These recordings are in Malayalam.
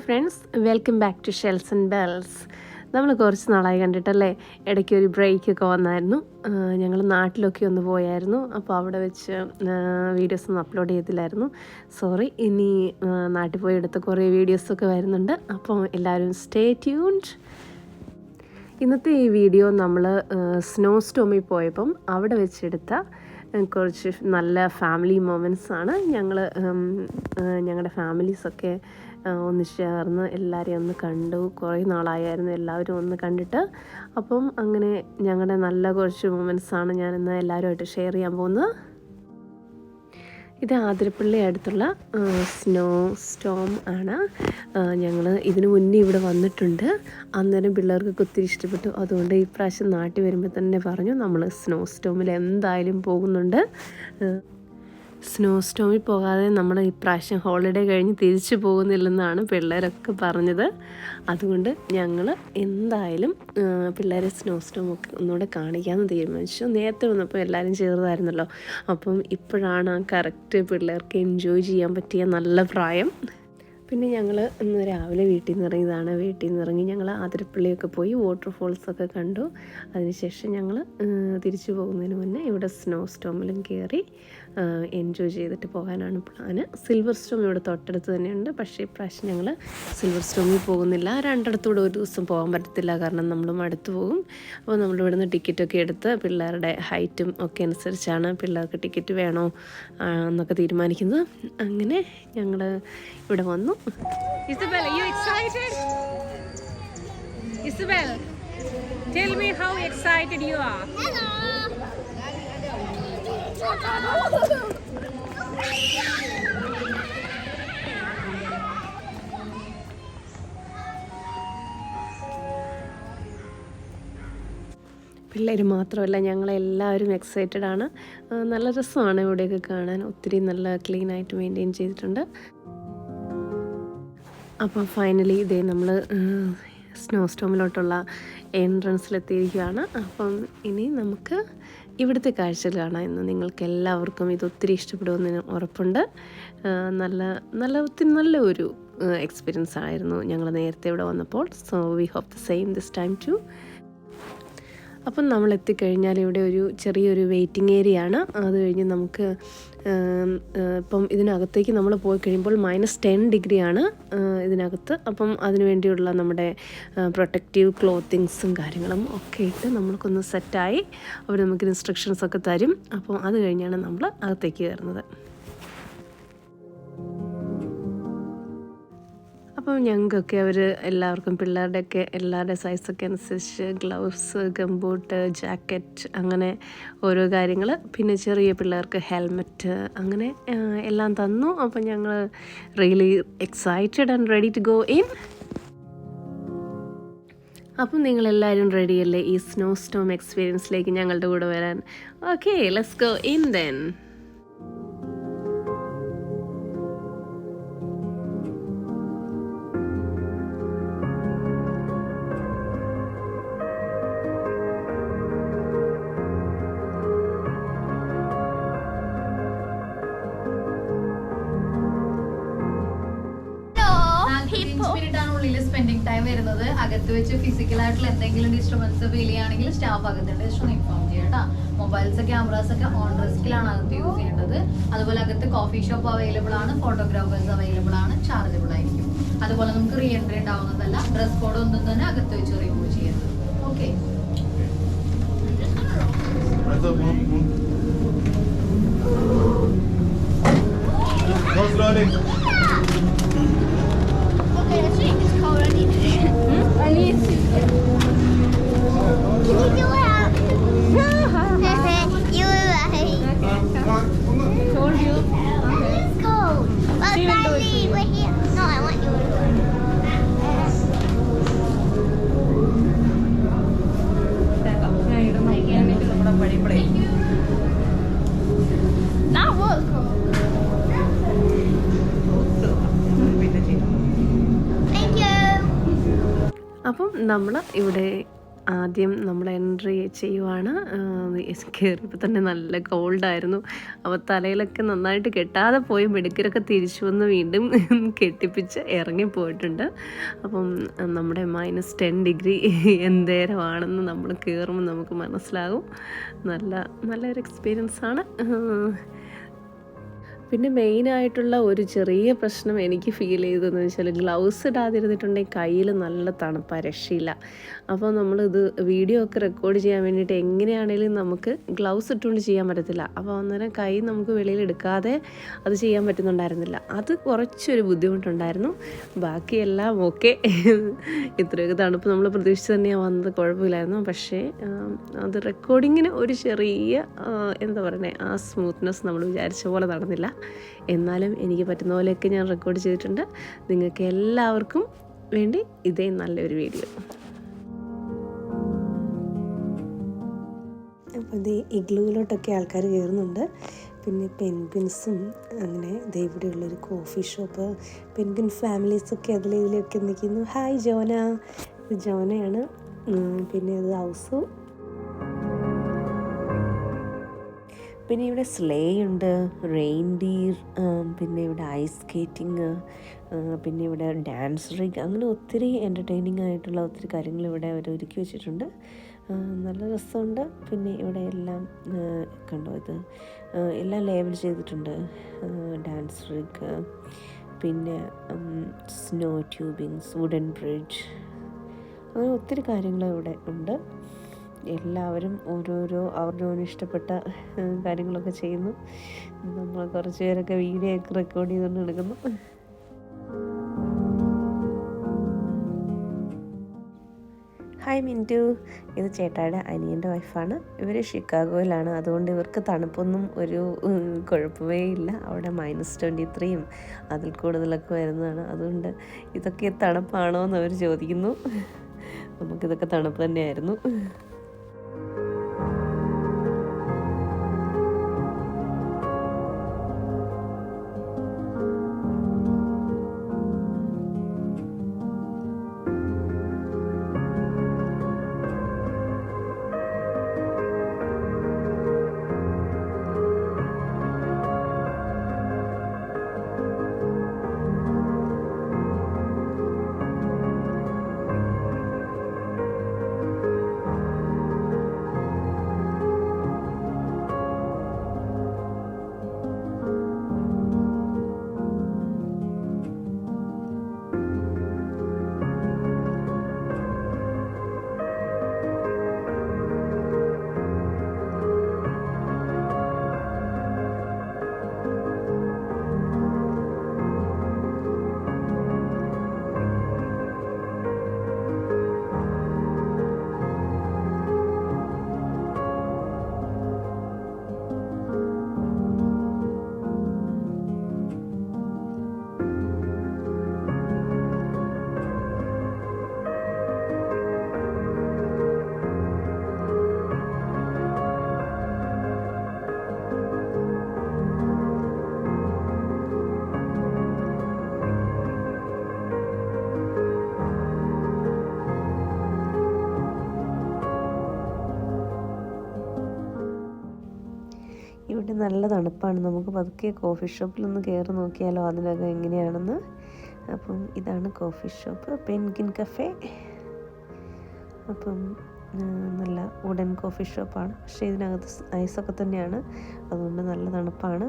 Friends, welcome back to shells and bells. നമ്മൾ കുറച്ച് നാളായി കണ്ടിട്ടല്ലേ. ഇടയ്ക്ക് ഒരു ബ്രേക്കൊക്കെ വന്നായിരുന്നു. ഞങ്ങൾ നാട്ടിലൊക്കെ ഒന്ന് പോയായിരുന്നു. അപ്പോൾ അവിടെ വെച്ച് വീഡിയോസൊന്നും അപ്ലോഡ് ചെയ്തില്ലായിരുന്നു. സോറി. ഇനി നാട്ടിൽ പോയി എടുത്ത കുറേ വീഡിയോസൊക്കെ വരുന്നുണ്ട്. അപ്പോൾ എല്ലാവരും സ്റ്റേ ട്യൂൺഡ്. ഇന്നത്തെ ഈ വീഡിയോ നമ്മൾ സ്നോ സ്റ്റോമിൽ പോയപ്പം അവിടെ വെച്ചെടുത്ത കുറച്ച് നല്ല ഫാമിലി മൊമെൻറ്റ്സ് ആണ്. ഞങ്ങളുടെ ഫാമിലീസൊക്കെ ഒന്ന് ചേർന്ന് എല്ലാവരെയും ഒന്ന് കണ്ടു. കുറേ നാളായിരുന്നു എല്ലാവരും ഒന്ന് കണ്ടിട്ട്. അപ്പം അങ്ങനെ ഞങ്ങളുടെ നല്ല കുറച്ച് മൊമെൻറ്റ്സാണ് ഞാനിന്ന് എല്ലാവരുമായിട്ട് ഷെയർ ചെയ്യാൻ പോകുന്നത്. ഇത് ആതിരപ്പള്ളി അടുത്തുള്ള സ്നോ സ്റ്റോം ആണ്. ഞങ്ങൾ ഇതിനു മുന്നേ ഇവിടെ വന്നിട്ടുണ്ട്. അന്നേരം പിള്ളേർക്കൊക്കെ ഒത്തിരി ഇഷ്ടപ്പെട്ടു. അതുകൊണ്ട് ഈ പ്രാവശ്യം നാട്ടിൽ വരുമ്പോൾ തന്നെ പറഞ്ഞു നമ്മൾ സ്നോ സ്റ്റോമിൽ എന്തായാലും പോകുന്നുണ്ട്. സ്നോ സ്റ്റോമിൽ പോകാതെ നമ്മൾ ഇപ്രാവശ്യം ഹോളിഡേ കഴിഞ്ഞ് തിരിച്ചു പോകുന്നില്ലെന്നാണ് പിള്ളേരൊക്കെ പറഞ്ഞത്. അതുകൊണ്ട് ഞങ്ങൾ എന്തായാലും പിള്ളേരെ സ്നോ സ്റ്റോമൊക്കെ ഒന്നുകൂടെ കാണിക്കാമെന്ന് തീരുമാനിച്ചു. നേരത്തെ വന്നപ്പോൾ എല്ലാവരും ചേർന്നായിരുന്നല്ലോ. അപ്പം ഇപ്പോഴാണ് കറക്റ്റ് പിള്ളേർക്ക് എൻജോയ് ചെയ്യാൻ പറ്റിയ നല്ല പ്രായം. പിന്നെ ഞങ്ങൾ ഇന്ന് രാവിലെ വീട്ടിൽ നിന്ന് ഇറങ്ങിയതാണ്. വീട്ടിൽ നിന്ന് ഇറങ്ങി ഞങ്ങൾ ആതിരപ്പള്ളിയൊക്കെ പോയി വാട്ടർഫോൾസൊക്കെ കണ്ടു. അതിനുശേഷം ഞങ്ങൾ തിരിച്ചു പോകുന്നതിന് മുന്നേ ഇവിടെ സ്നോ സ്റ്റോമിലും കയറി എൻജോയ് ചെയ്തിട്ട് പോകാനാണ് പ്ലാന്. സിൽവർ സ്റ്റോം ഇവിടെ തൊട്ടടുത്ത് തന്നെയുണ്ട്. പക്ഷേ ഇപ്രാവശ്യം ഞങ്ങൾ സിൽവർ സ്റ്റോമിൽ പോകുന്നില്ല. രണ്ടിടത്തൂടെ ഒരു ദിവസം പോകാൻ പറ്റത്തില്ല, കാരണം നമ്മൾ മടുത്തു പോകും. അപ്പോൾ നമ്മൾ ഇവിടുന്ന് ടിക്കറ്റൊക്കെ എടുത്ത് പിള്ളേരുടെ ഹൈറ്റും ഒക്കെ അനുസരിച്ചാണ് പിള്ളേർക്ക് ടിക്കറ്റ് വേണോ എന്നൊക്കെ തീരുമാനിക്കുന്നത്. അങ്ങനെ ഞങ്ങൾ ഇവിടെ വന്നു. Isabel, are you excited? Isabel, tell me how excited you are. പിള്ളേർ മാത്രമല്ല, ഞങ്ങളെല്ലാവരും എക്സൈറ്റഡ് ആണ്. നല്ല രസമാണ് ഇവിടെയൊക്കെ കാണാൻ. ഒത്തിരി നല്ല ക്ലീനായിട്ട് മെയിൻറ്റെയിൻ ചെയ്തിട്ടുണ്ട്. അപ്പോൾ ഫൈനലി ഇതേ നമ്മൾ സ്നോ സ്റ്റോമിലോട്ടുള്ള എൻട്രൻസിലെത്തിയിരിക്കുകയാണ്. അപ്പം ഇനി നമുക്ക് ഇവിടുത്തെ കാഴ്ചകൾ കാണാം. ഇന്ന് നിങ്ങൾക്ക് എല്ലാവർക്കും ഇത് ഒത്തിരി ഇഷ്ടപ്പെടുമെന്ന് ഉറപ്പുണ്ട്. ഒത്തിരി നല്ലൊരു എക്സ്പീരിയൻസ് ആയിരുന്നു ഞങ്ങൾ നേരത്തെ ഇവിടെ വന്നപ്പോൾ. So we hope the same this time too. അപ്പം നമ്മൾ എത്തിക്കഴിഞ്ഞാൽ ഇവിടെ ഒരു ചെറിയൊരു വെയിറ്റിംഗ് ഏരിയ ആണ്. അത് കഴിഞ്ഞ് നമുക്ക് ഇപ്പം ഇതിനകത്തേക്ക് നമ്മൾ പോയി കഴിയുമ്പോൾ -10 ഡിഗ്രിയാണ് ഇതിനകത്ത്. അപ്പം അതിനു വേണ്ടിയുള്ള നമ്മുടെ പ്രൊട്ടക്റ്റീവ് ക്ലോത്തിങ്സും കാര്യങ്ങളും ഒക്കെ ഇട്ട് നമ്മൾക്കൊന്ന് സെറ്റായി അവർ നമുക്ക് ഇൻസ്ട്രക്ഷൻസൊക്കെ തരും. അപ്പോൾ അത് കഴിഞ്ഞാണ് നമ്മൾ അകത്തേക്ക് കയറുന്നത്. അപ്പം ഞങ്ങൾക്കൊക്കെ അവർ എല്ലാവർക്കും പിള്ളേരുടെയൊക്കെ എല്ലാവരുടെ സൈസൊക്കെ അനുസരിച്ച് ഗ്ലൗസ്, ഗംബൂട്ട്, ജാക്കറ്റ്, അങ്ങനെ ഓരോ കാര്യങ്ങൾ, പിന്നെ ചെറിയ പിള്ളേർക്ക് ഹെൽമെറ്റ്, അങ്ങനെ എല്ലാം തന്നു. അപ്പം ഞങ്ങൾ really excited and ready to go in. അപ്പം നിങ്ങളെല്ലാവരും റെഡിയല്ലേ ഈ സ്നോ സ്റ്റോം എക്സ്പീരിയൻസിലേക്ക് ഞങ്ങളുടെ കൂടെ വരാൻ? Okay, let's go in then. Spending time വരുന്നത് അകത്ത് വെച്ച് ഫിസിക്കൽ ആയിട്ടുള്ള എന്തെങ്കിലും ഡിസ്റ്റർബൻസ് ഫീൽ ചെയ്യുകയാണെങ്കിൽ സ്റ്റാഫ് അകത്തുണ്ട്, ജസ്റ്റ് ഒന്ന് ഇൻഫോം ചെയ്യാം കേട്ടോ. മൊബൈൽസ്, ക്യാമറാസ് ഒക്കെ ഓൺ റിസ്കിലാണ് അകത്ത് യൂസ് ചെയ്യേണ്ടത്. അതുപോലെ അകത്ത് കോഫി ഷോപ്പ് അവൈലബിൾ ആണ്, ഫോട്ടോഗ്രാഫേഴ്സ് അവൈലബിൾ ആണ്, ചാർജബിൾ ആയിരിക്കും. അതുപോലെ നമുക്ക് റീ എൻട്രി ഉണ്ടാവുന്നതല്ല. ഡ്രസ് കോഡ് ഒന്നും തന്നെ അകത്ത് വെച്ച് റിമൂവ് ചെയ്യുന്നത്. Okay, Okay, I think it's cold. I need to. I need to. Can you do it? You were right. Told you. It's cold. But Daddy, we're here. No, I want you to do it. That was cold. Thank you. അപ്പം നമ്മൾ ഇവിടെ ആദ്യം നമ്മൾ എൻട്രി ചെയ്യുവാണ്. കയറിയപ്പോൾ തന്നെ നല്ല കോൾഡായിരുന്നു. അപ്പോൾ തലയിലൊക്കെ നന്നായിട്ട് കെട്ടാതെ പോയി മെഡിക്കലൊക്കെ തിരിച്ചു വന്ന് വീണ്ടും കെട്ടിപ്പിച്ച് ഇറങ്ങിപ്പോയിട്ടുണ്ട്. അപ്പം നമ്മുടെ -10 ഡിഗ്രി എന്തേരമാണെന്ന് നമ്മൾ കയറുമ്പോൾ നമുക്ക് മനസ്സിലാകും. നല്ലൊരു എക്സ്പീരിയൻസാണ്. പിന്നെ മെയിനായിട്ടുള്ള ഒരു ചെറിയ പ്രശ്നം എനിക്ക് ഫീൽ ചെയ്തതെന്ന് വെച്ചാൽ ഗ്ലൗസ് ഇടാതിരുന്നിട്ടുണ്ടെങ്കിൽ കയ്യിൽ നല്ല തണുപ്പാണ്, രക്ഷയില്ല. അപ്പോൾ നമ്മളിത് വീഡിയോ ഒക്കെ റെക്കോർഡ് ചെയ്യാൻ വേണ്ടിയിട്ട് എങ്ങനെയാണെങ്കിലും നമുക്ക് ഗ്ലൗസ് ഇട്ടുകൊണ്ട് ചെയ്യാൻ പറ്റത്തില്ല. അപ്പോൾ അന്നേരം കൈ നമുക്ക് വെളിയിൽ എടുക്കാതെ അത് ചെയ്യാൻ പറ്റുന്നുണ്ടായിരുന്നില്ല. അത് കുറച്ചൊരു ബുദ്ധിമുട്ടുണ്ടായിരുന്നു. ബാക്കിയെല്ലാം ഓക്കെ. ഇത്രയൊക്കെ തണുപ്പ് നമ്മൾ പ്രതീക്ഷിച്ച് തന്നെയാണ് വന്നത്, കുഴപ്പമില്ലായിരുന്നു. പക്ഷേ അത് റെക്കോർഡിങ്ങിന് ഒരു ചെറിയ എന്താ പറയുന്നത്, ആ സ്മൂത്ത്നെസ് നമ്മൾ വിചാരിച്ച പോലെ നടന്നില്ല. എന്നാലും എനിക്ക് പറ്റുന്ന പോലെയൊക്കെ ഞാൻ റെക്കോർഡ് ചെയ്തിട്ടുണ്ട്. നിങ്ങൾക്ക് എല്ലാവർക്കും വേണ്ടി ഇതേ നല്ലൊരു വീഡിയോ. അപ്പോൾ ഇത് ഇഗ്ലൂവിലോട്ടൊക്കെ ആൾക്കാർ കയറുന്നുണ്ട്. പിന്നെ പെൻഗ്വിൻസും അങ്ങനെ ഇത് ഇവിടെയുള്ളൊരു കോഫി ഷോപ്പ്, പെൻഗ്വിൻ ഫാമിലീസൊക്കെ ഇതിലൊക്കെ നിൽക്കുന്നു. ഹായ് ജോന, ഇത് ജോനയാണ്. പിന്നെ ഇത് ഹൗസ്. പിന്നെ ഇവിടെ സ്ലേ ഉണ്ട്, റെയിൻഡിയർ, പിന്നെ ഇവിടെ ഐസ് സ്കേറ്റിങ്, പിന്നെ ഇവിടെ ഡാൻസ് റിഗ്, അങ്ങനെ ഒത്തിരി എൻ്റർടൈനിങ് ആയിട്ടുള്ള ഒത്തിരി കാര്യങ്ങൾ ഇവിടെ അവർ ഒരുക്കി വെച്ചിട്ടുണ്ട്. നല്ല രസമുണ്ട്. പിന്നെ ഇവിടെ എല്ലാം കണ്ടോ, ഇത് എല്ലാം ലേബൽ ചെയ്തിട്ടുണ്ട്. ഡാൻസ് റിഗ്, പിന്നെ സ്നോ ട്യൂബിങ്സ്, വുഡൻ ബ്രിഡ്ജ്, അങ്ങനെ ഒത്തിരി കാര്യങ്ങൾ ഇവിടെ ഉണ്ട്. എല്ലാവരും ഓരോരോ അവരുടെ ഇഷ്ടപ്പെട്ട കാര്യങ്ങളൊക്കെ ചെയ്യുന്നു. നമ്മൾ കുറച്ച് പേരൊക്കെ വീഡിയോ ഒക്കെ റെക്കോർഡ് ചെയ്തുകൊണ്ട് എടുക്കുന്നു. ഹായ് മിൻറ്റു, ഇത് ചേട്ടായുടെ അനിയൻ്റെ വൈഫാണ്. ഇവർ ഷിക്കാഗോയിലാണ്. അതുകൊണ്ട് ഇവർക്ക് തണുപ്പൊന്നും ഒരു കുഴപ്പമേ ഇല്ല. അവിടെ -23 അതിൽ കൂടുതലൊക്കെ വരുന്നതാണ്. അതുകൊണ്ട് ഇതൊക്കെ തണുപ്പാണോ എന്ന് അവർ ചോദിക്കുന്നു. നമുക്കിതൊക്കെ തണുപ്പ് തന്നെയായിരുന്നു. ഇവിടെ നല്ല തണുപ്പാണ്. നമുക്ക് പതുക്കെ കോഫി ഷോപ്പിലൊന്ന് കയറി നോക്കിയാലോ അതിനകം എങ്ങനെയാണെന്ന്. അപ്പം ഇതാണ് കോഫി ഷോപ്പ്, പെൻഗ്വിൻ കഫേ. അപ്പം നല്ല വുഡൻ കോഫി ഷോപ്പാണ്. പക്ഷേ ഇതിനകത്ത് ഐസൊക്കെ തന്നെയാണ്, അതുകൊണ്ട് നല്ല തണുപ്പാണ്.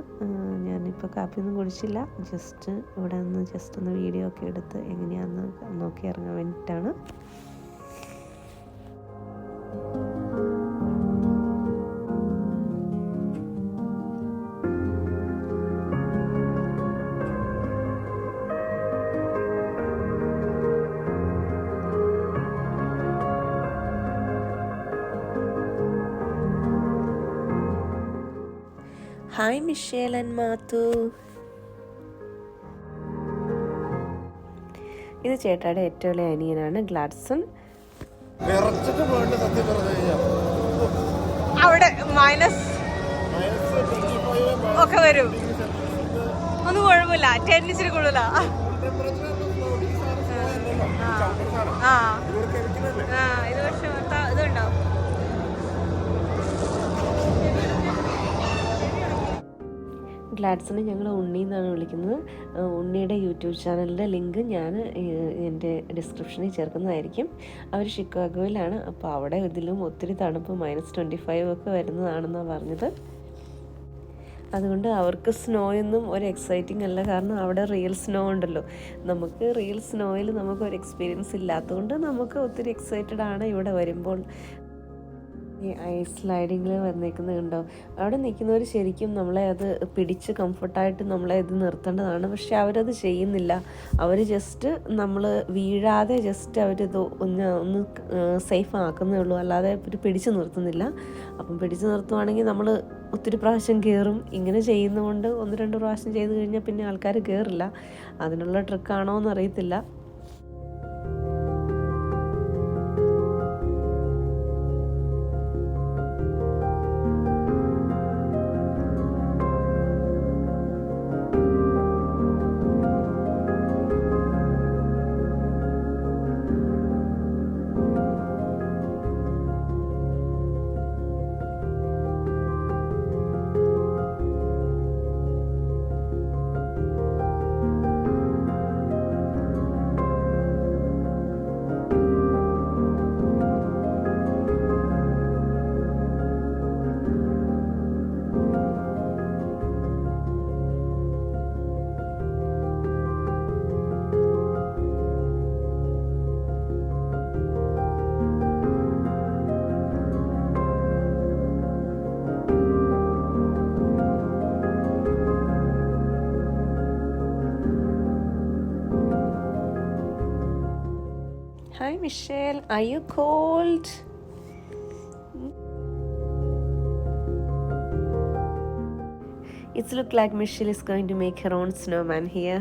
ഞാനിപ്പോൾ കാപ്പിയൊന്നും കുടിച്ചില്ല. ഇവിടെ നിന്ന് ഒന്ന് വീഡിയോ ഒക്കെ എടുത്ത് എങ്ങനെയാണെന്ന് നോക്കി ഇറങ്ങാൻ വേണ്ടിയിട്ടാണ്. Hi Michelle and Mathu. ഇത് ചേട്ടായുടെ ഏറ്റവും വലിയ അനിയനാണ് ഗ്ലാഡ്സൺ. അവിടെ മൈനസ് ഒക്കെ വരും, ഒന്നും കുഴപ്പമില്ല. 10 ഇച്ചിരി കൂടുതലാ. ഇത് പക്ഷെ ഗ്ലാഡ്സിനെ ഞങ്ങൾ ഉണ്ണി എന്നാണ് വിളിക്കുന്നത്. ഉണ്ണിയുടെ യൂട്യൂബ് ചാനലിൻ്റെ ലിങ്ക് ഞാൻ എൻ്റെ ഡിസ്ക്രിപ്ഷനിൽ ചേർക്കുന്നതായിരിക്കും. അവർ ഷിക്കാഗോയിലാണ്. അപ്പോൾ അവിടെ ഇതിലും ഒത്തിരി തണുപ്പ് -25 ഒക്കെ വരുന്നതാണെന്നാണ് പറഞ്ഞത്. അതുകൊണ്ട് അവർക്ക് സ്നോയൊന്നും ഒരു എക്സൈറ്റിംഗ് അല്ല. കാരണം അവിടെ റിയൽ സ്നോ ഉണ്ടല്ലോ. നമുക്ക് റിയൽ സ്നോയിൽ നമുക്കൊരു എക്സ്പീരിയൻസ് ഇല്ലാത്തതുകൊണ്ട് നമുക്ക് ഒത്തിരി എക്സൈറ്റഡ് ആണ് ഇവിടെ വരുമ്പോൾ. ഈ ഐസ് സ്ലൈഡിങ്ങിൽ വന്നേക്കുന്നത് അവിടെ നിൽക്കുന്നവർ ശരിക്കും നമ്മളെ അത് പിടിച്ച് കംഫർട്ടായിട്ട് നമ്മളെ ഇത് നിർത്തേണ്ടതാണ്. പക്ഷെ അവരത് ചെയ്യുന്നില്ല. അവർ ജസ്റ്റ് നമ്മൾ വീഴാതെ ജസ്റ്റ് അവരിത് ഒന്ന് സേഫ് ആക്കുന്നേ ഉള്ളൂ. അല്ലാതെ പിടിച്ച് നിർത്തുന്നില്ല. അപ്പം പിടിച്ച് നിർത്തുവാണെങ്കിൽ നമ്മൾ ഒത്തിരി പ്രാവശ്യം കയറും. ഇങ്ങനെ ചെയ്യുന്നതുകൊണ്ട് 1-2 പ്രാവശ്യം ചെയ്ത് കഴിഞ്ഞാൽ പിന്നെ ആൾക്കാർ കയറില്ല. അതിനുള്ള ട്രിക്കാണോ എന്നറിയത്തില്ല. Hi Michelle, are you cold? It looks like Michelle is going to make her own snowman here.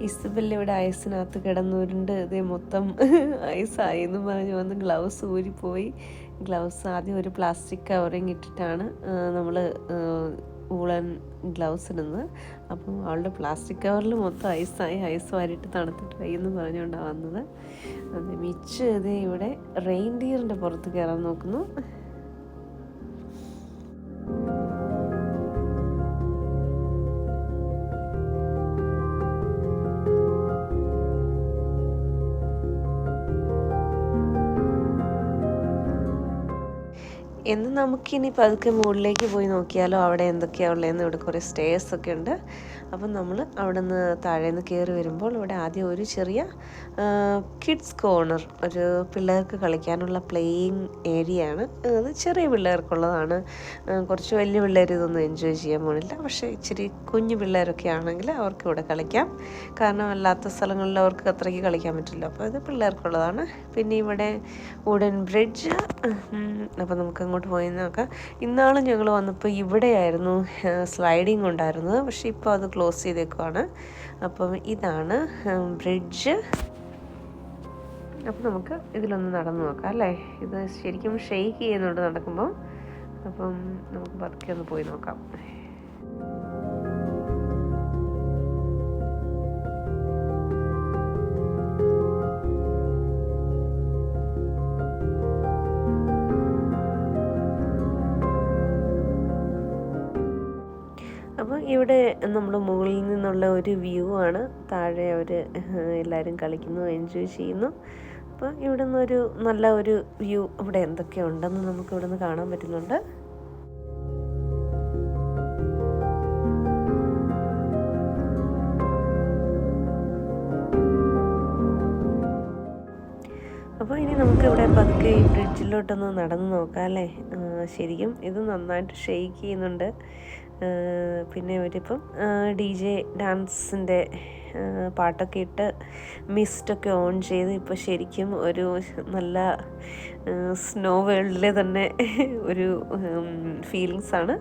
Isabella ഇവിടെ ഐസിനകത്ത് കിടന്നുരുണ്ട്. ഇത് മൊത്തം ഐസായി എന്ന് പറഞ്ഞ് വന്ന് ഗ്ലൗസ് ഊരിപ്പോയി. ഗ്ലൗസ് ആദ്യം ഒരു പ്ലാസ്റ്റിക് കവറിങ് ഇട്ടിട്ടാണ് നമ്മൾ വൂളൻ ഗ്ലൗസ് ഇടുന്നത്. അപ്പം അവളുടെ പ്ലാസ്റ്റിക് കവറിൽ മൊത്തം ഐസായി. ഐസ് വാരിയിട്ട് തണുത്തിട്ട് എന്ന് പറഞ്ഞുകൊണ്ടാണ് വന്നത്. അത് മിച്ച് ഇത് ഇവിടെ റെയിൻഡിയറിൻ്റെ പുറത്ത് കയറാൻ നോക്കുന്നു. എന്ന് നമുക്കിനി പതുക്കെ മുകളിലേക്ക് പോയി നോക്കിയാലോ അവിടെ എന്തൊക്കെയാണ് ഉള്ളതെന്ന്. ഇവിടെ കുറേ സ്റ്റേഴ്സൊക്കെ ഉണ്ട്. അപ്പം നമ്മൾ അവിടെ നിന്ന് താഴേന്ന് കയറി വരുമ്പോൾ ഇവിടെ ആദ്യം ഒരു ചെറിയ കിഡ്സ് കോർണർ, ഒരു പിള്ളേർക്ക് കളിക്കാനുള്ള പ്ലേയിങ് ഏരിയ ആണ്. അത് ചെറിയ പിള്ളേർക്കുള്ളതാണ്. കുറച്ച് വലിയ പിള്ളേർ ഇതൊന്നും എൻജോയ് ചെയ്യാൻ പോണില്ല. പക്ഷേ ഇച്ചിരി കുഞ്ഞു പിള്ളേരൊക്കെ ആണെങ്കിൽ അവർക്ക് ഇവിടെ കളിക്കാം. കാരണം അല്ലാത്ത സ്ഥലങ്ങളിൽ അവർക്ക് അത്രയ്ക്ക് കളിക്കാൻ പറ്റില്ല. അപ്പോൾ ഇത് പിള്ളേർക്കുള്ളതാണ്. പിന്നെ ഇവിടെ വുഡൻ ബ്രിഡ്ജ്. അപ്പോൾ നമുക്ക് അങ്ങോട്ട് പോയി നോക്കാം. ഇന്നാളും ഞങ്ങൾ വന്നപ്പോൾ ഇവിടെയായിരുന്നു സ്ലൈഡിങ് ഉണ്ടായിരുന്നത്. പക്ഷേ ഇപ്പോൾ അത് ക്ലോസ് ചെയ്തേക്കുവാണ്. അപ്പം ഇതാണ് ബ്രിഡ്ജ്. അപ്പം നമുക്ക് ഇതിലൊന്ന് നടന്നു നോക്കാം അല്ലേ. ഇത് ശരിക്കും ഷെയ്ക്ക് ചെയ്യുന്നുണ്ട് നടക്കുമ്പോൾ. അപ്പം നമുക്ക് പതുക്കെ ഒന്ന് പോയി നോക്കാം. അപ്പോൾ ഇവിടെ നമ്മൾ മുകളിൽ നിന്നുള്ള ഒരു വ്യൂ ആണ്. താഴെ അവർ എല്ലാവരും കളിക്കുന്നു, എൻജോയ് ചെയ്യുന്നു. അപ്പോൾ ഇവിടെ നിന്നൊരു നല്ല ഒരു വ്യൂ ഇവിടെ എന്തൊക്കെ ഉണ്ടെന്ന് നമുക്ക് ഇവിടെ നിന്ന് കാണാൻ പറ്റുന്നുണ്ട്. അപ്പോൾ ഇനി നമുക്കിവിടെ പതുക്കെ ഈ ബ്രിഡ്ജിലോട്ടൊന്ന് നടന്ന് നോക്കാം അല്ലേ. ശരിക്കും ഇത് നന്നായിട്ട് ഷെയ്ക്ക് ചെയ്യുന്നുണ്ട്. പിന്നെ ഇവരിപ്പം DJ ഡാൻസിൻ്റെ പാട്ടൊക്കെ ഇട്ട് മിസ്റ്റൊക്കെ ഓൺ ചെയ്ത് ഇപ്പോൾ ശരിക്കും ഒരു നല്ല സ്നോ വേൾഡിലെ തന്നെ ഒരു ഫീലിങ്സാണ്.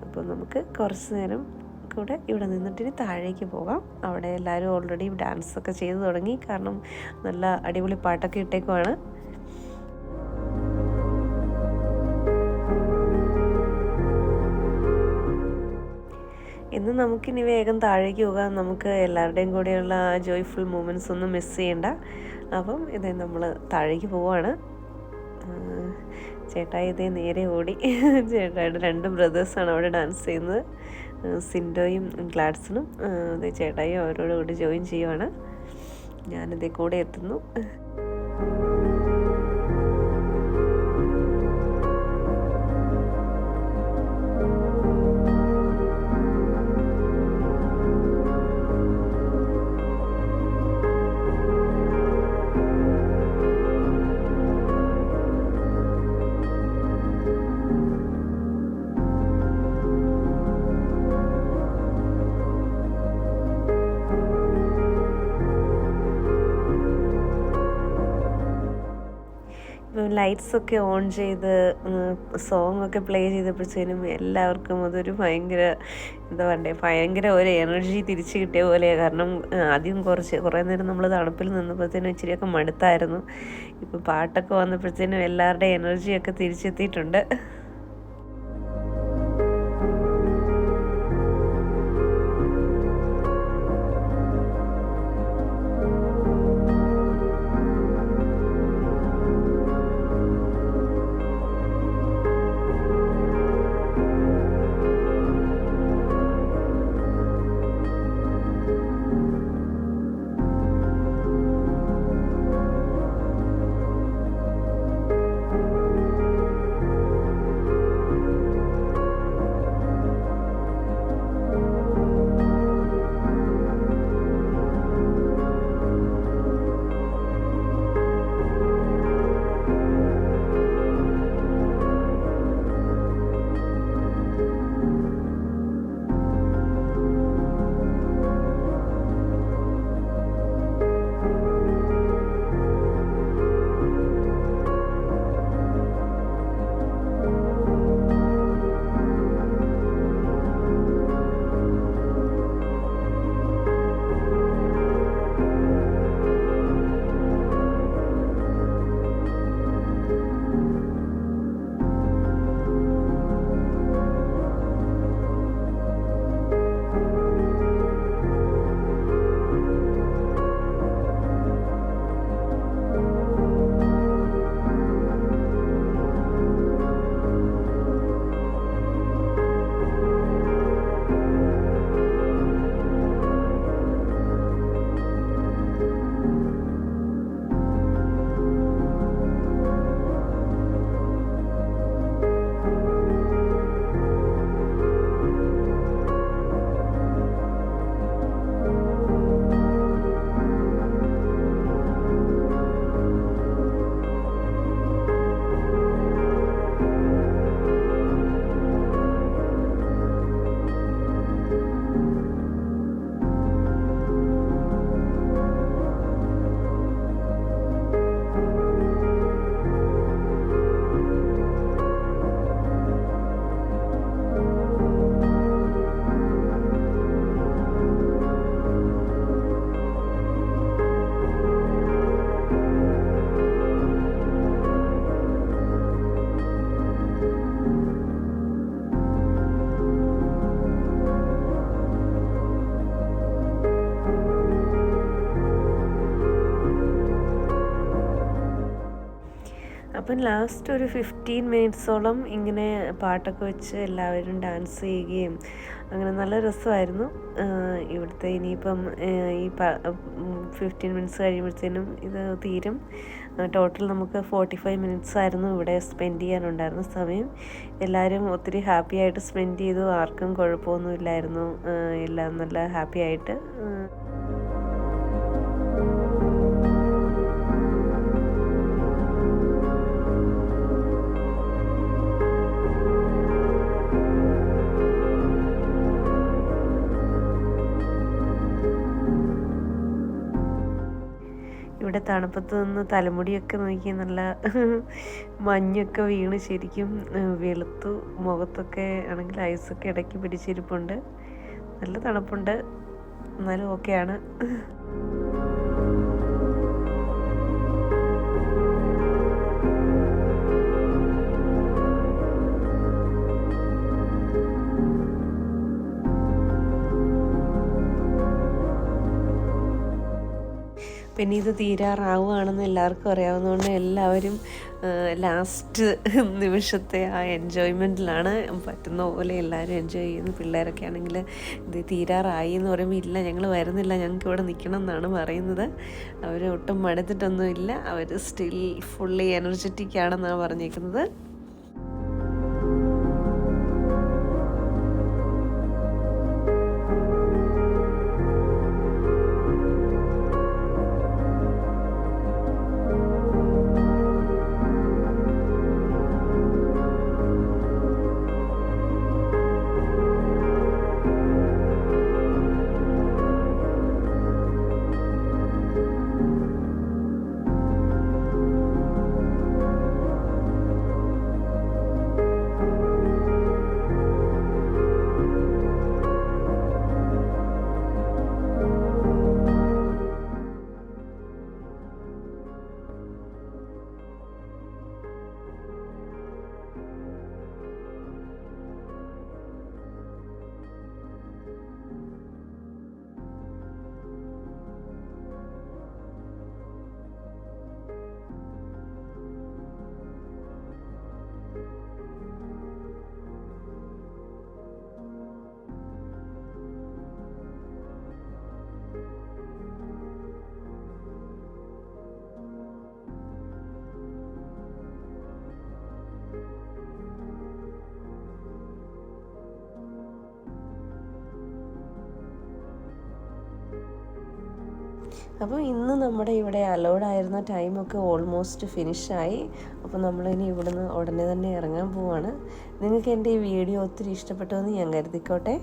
അപ്പോൾ നമുക്ക് കുറച്ച് നേരം കൂടെ ഇവിടെ നിന്നിട്ട് ഇനി താഴേക്ക് പോകാം. അവിടെ എല്ലാവരും ഓൾറെഡി ഡാൻസൊക്കെ ചെയ്ത് തുടങ്ങി, കാരണം നല്ല അടിപൊളി പാട്ടൊക്കെ ഇട്ടേക്കുവാണ്. ഇന്ന് നമുക്കിനി വേഗം താഴേക്ക് പോകാം. നമുക്ക് എല്ലാവരുടെയും കൂടെയുള്ള ജോയ്ഫുൾ മൂമെൻറ്റ്സ് ഒന്നും മിസ് ചെയ്യണ്ട. അപ്പം ഇതേ നമ്മൾ താഴേക്ക് പോവാണ്. ചേട്ടായി ഇതേ നേരെ ഓടി. ചേട്ടായിയുടെ 2 ബ്രദേഴ്സാണ് അവിടെ ഡാൻസ് ചെയ്യുന്നത്, സിൻഡോയും ഗ്ലാഡ്സണും. അതേ ചേട്ടായും അവരോട് കൂടി ജോയിൻ ചെയ്യുവാണ്. ഞാനിതേ കൂടെ എത്തുന്നു. ലൈറ്റ്സൊക്കെ ഓൺ ചെയ്ത് സോങ്ങൊക്കെ പ്ലേ ചെയ്തപ്പോഴത്തേനും എല്ലാവർക്കും അതൊരു ഭയങ്കര ഭയങ്കര ഒരു എനർജി തിരിച്ചു കിട്ടിയ പോലെയാണ്. കാരണം ആദ്യം കുറേ നേരം നമ്മൾ തണുപ്പിൽ നിന്നപ്പോഴത്തേനും ഇച്ചിരിയൊക്കെ മടുത്തായിരുന്നു. ഇപ്പോൾ പാട്ടൊക്കെ വന്നപ്പോഴത്തേനും എല്ലാവരുടെയും എനർജിയൊക്കെ തിരിച്ചെത്തിയിട്ടുണ്ട്. അപ്പം ലാസ്റ്റ് ഒരു 15 മിനിറ്റ്സോളം ഇങ്ങനെ പാട്ടൊക്കെ വെച്ച് എല്ലാവരും ഡാൻസ് ചെയ്യുകയും അങ്ങനെ നല്ല രസമായിരുന്നു. ഇവിടുത്തെ ഇനിയിപ്പം ഈ 15 മിനിറ്റ്സ് കഴിയുമ്പോഴത്തേനും ഇത് തീരും. ടോട്ടൽ നമുക്ക് 45 മിനിറ്റ്സ് ആയിരുന്നു ഇവിടെ സ്പെൻഡ് ചെയ്യാനുണ്ടായിരുന്ന സമയം. എല്ലാവരും ഒത്തിരി ഹാപ്പി ആയിട്ട് സ്പെൻഡ് ചെയ്തു. ആർക്കും കുഴപ്പമൊന്നുമില്ലായിരുന്നു. എല്ലാം നല്ല ഹാപ്പി ആയിട്ട് ഇവിടെ തണുപ്പത്ത് നിന്ന് തലമുടിയൊക്കെ നോക്കി നല്ല മഞ്ഞൊക്കെ വീണ് ശരിക്കും വെളുത്തു. മുഖത്തൊക്കെ ആണെങ്കിൽ ഐസൊക്കെ ഇടയ്ക്ക് പിടിച്ചിരിപ്പുണ്ട്. നല്ല തണുപ്പുണ്ട്, എന്നാലും ഓക്കെയാണ്. പിന്നെ ഇത് തീരാറാവുകയാണെന്ന് എല്ലാവർക്കും അറിയാവുന്നതുകൊണ്ട് എല്ലാവരും ലാസ്റ്റ് നിമിഷത്തെ ആ എൻജോയ്മെൻറ്റിലാണ്. പറ്റുന്ന പോലെ എല്ലാവരും എൻജോയ് ചെയ്യുന്നു. പിള്ളേരൊക്കെ ആണെങ്കിൽ ഇത് തീരാറായി എന്ന് പറയുമ്പോൾ ഇല്ല ഞങ്ങൾ വരുന്നില്ല, ഞങ്ങൾക്ക് ഇവിടെ നിൽക്കണം എന്നാണ് പറയുന്നത്. അവർ ഒട്ടും മടുത്തിട്ടൊന്നുമില്ല, അവർ സ്റ്റിൽ ഫുള്ളി എനർജറ്റിക് ആണെന്നാണ് പറഞ്ഞേക്കുന്നത്. അപ്പോൾ ഇന്ന് നമ്മുടെ ഇവിടെ അലൗഡായിരുന്ന ടൈമൊക്കെ ഓൾമോസ്റ്റ് ഫിനിഷായി. അപ്പോൾ നമ്മളിനി ഇവിടുന്ന് ഉടനെ തന്നെ ഇറങ്ങാൻ പോവാണ്. നിങ്ങൾക്ക് എൻ്റെ ഈ വീഡിയോ ഒത്തിരി ഇഷ്ടപ്പെട്ടു ഞാൻ കരുതിക്കോട്ടെ.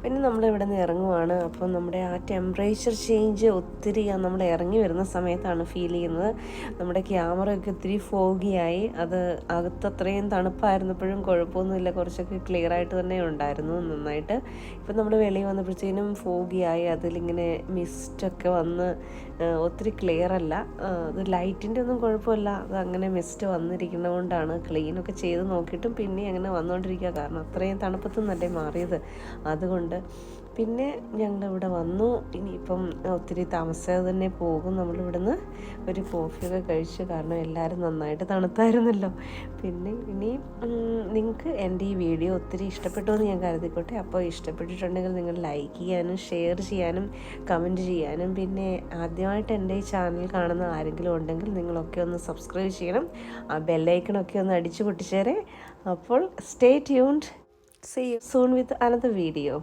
പിന്നെ നമ്മളിവിടെ നിന്ന് ഇറങ്ങുവാണ്. അപ്പം നമ്മുടെ ആ ടെമ്പറേച്ചർ ചേഞ്ച് ഒത്തിരി നമ്മൾ ഇറങ്ങി വരുന്ന സമയത്താണ് ഫീൽ ചെയ്യുന്നത്. നമ്മുടെ ക്യാമറയൊക്കെ ഒത്തിരി ഫോഗിയായി. അത് അകത്തത്രയും തണുപ്പായിരുന്നപ്പോഴും കുഴപ്പമൊന്നുമില്ല, കുറച്ചൊക്കെ ക്ലിയർ ആയിട്ട് തന്നെ ഉണ്ടായിരുന്നു നന്നായിട്ട്. ഇപ്പം നമ്മൾ വെളിയിൽ വന്നപ്പോഴത്തേനും ഫോഗിയായി, അതിലിങ്ങനെ മിസ്റ്റൊക്കെ വന്ന് ഒത്തിരി ക്ലിയർ അല്ല. അത് ലൈറ്റിൻ്റെ ഒന്നും കുഴപ്പമില്ല, അത് അങ്ങനെ മിസ്റ്റ് വന്നിരിക്കുന്നത് കൊണ്ടാണ്. ക്ലീനൊക്കെ ചെയ്ത് നോക്കിയിട്ടും പിന്നെ അങ്ങനെ വന്നുകൊണ്ടിരിക്കുക, കാരണം അത്രയും തണുപ്പത്ത് നല്ലേ മാറിയത് അതുകൊണ്ട്. പിന്നെ ഞങ്ങളിവിടെ വന്നു. ഇനിയിപ്പം ഒത്തിരി താമസിയാതെ തന്നെ പോകും. നമ്മളിവിടുന്ന് ഒരു കോഫിയൊക്കെ കഴിച്ചു, കാരണം എല്ലാവരും നന്നായിട്ട് തണുത്തായിരുന്നല്ലോ. പിന്നെ ഇനി നിങ്ങൾക്ക് എൻ്റെ ഈ വീഡിയോ ഒത്തിരി ഇഷ്ടപ്പെട്ടു എന്ന് ഞാൻ കരുതിക്കോട്ടെ. അപ്പോൾ ഇഷ്ടപ്പെട്ടിട്ടുണ്ടെങ്കിൽ നിങ്ങൾ ലൈക്ക് ചെയ്യാനും ഷെയർ ചെയ്യാനും കമൻറ്റ് ചെയ്യാനും, പിന്നെ ആദ്യമായിട്ട് എൻ്റെ ഈ ചാനൽ കാണുന്ന ആരെങ്കിലും ഉണ്ടെങ്കിൽ നിങ്ങളൊക്കെ ഒന്ന് സബ്സ്ക്രൈബ് ചെയ്യണം. ആ ബെല്ലൈക്കണൊക്കെ ഒന്ന് അടിച്ചു പൊട്ടിച്ചേരെ. അപ്പോൾ stay tuned. See you soon with another video.